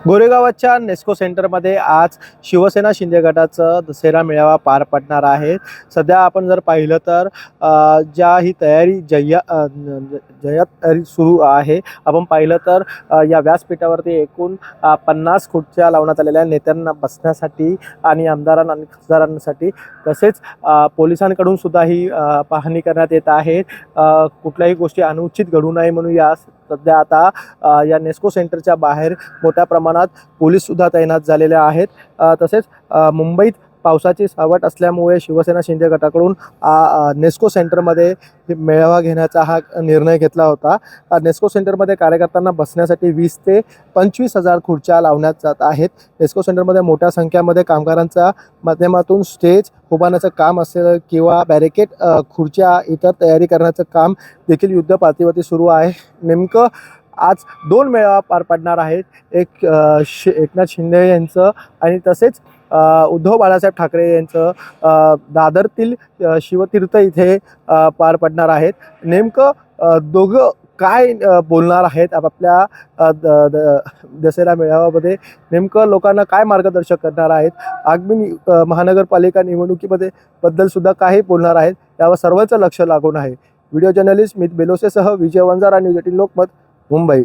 गोरेगावच्या नेस्को सेंटरमध्ये आज शिवसेना शिंदे गटाचं दसरा मेळावा पार पडणार आहे। सध्या आपण जर पाहिलं तर ज्या ही तयारी जय्यत तयारी सुरू आहे। आपण पाहिलं तर या व्यासपीठावरती एकूण 50 खुर्च्या लावण्यात आलेल्या नेत्यांना बसण्यासाठी आणि आमदारांना आणि खासदारांसाठी, तसेच पोलिसांकडून सुद्धा ही पाहणी करण्यात येत आहे। कुठल्याही गोष्टी अनुचित घडू नये म्हणून या सध्या आता या नेस्को सेंटरच्या बाहेर मोठ्या प्रमाणात पोलीस सुद्धा तैनात झालेले आहेत। तसेच मुंबईत पावसाची सावट असल्यामुळे शिवसेना शिंदे गटाकडून नेस्को सेंटरमध्ये मेळावा घेण्याचा हा निर्णय घेतला होता। नेस्को सेंटरमध्ये कार्यकर्त्यांना बसण्यासाठी 20 ते 25 हजार खुर्च्या लावण्यात जात आहेत। नेस्को सेंटरमध्ये मोठ्या संख्येमध्ये कामगारांच्या माध्यमातून स्टेज उभारण्याचं काम असेल किंवा बॅरिकेड खुर्च्या इतर तयारी करण्याचं काम देखील युद्ध पातळीवरती सुरू आहे। नेमकं आज 2 मेळावा पार पडणार आहेत। एक एकनाथ शिंदे यांचं आणि तसेच उद्धव बाळासाहेब ठाकरे यांचं दादरतील शिवतीर्थ इथे पार पडणार आहेत। नेमकं दोघं काय बोलणार आहेत आपापल्या दसरा मेळाव्यामध्ये, नेमकं लोकांना काय मार्गदर्शन करणार आहेत, आगामी महानगरपालिका निवडणुकीमध्ये बद्दल सुद्धा काही बोलणार आहेत, यावर सर्वांचं लक्ष लागून आहे। व्हिडिओ जर्नलिस्ट मित बेलोसेसह विजय वंजारा, न्यूज 18 लोकमत, मुंबई।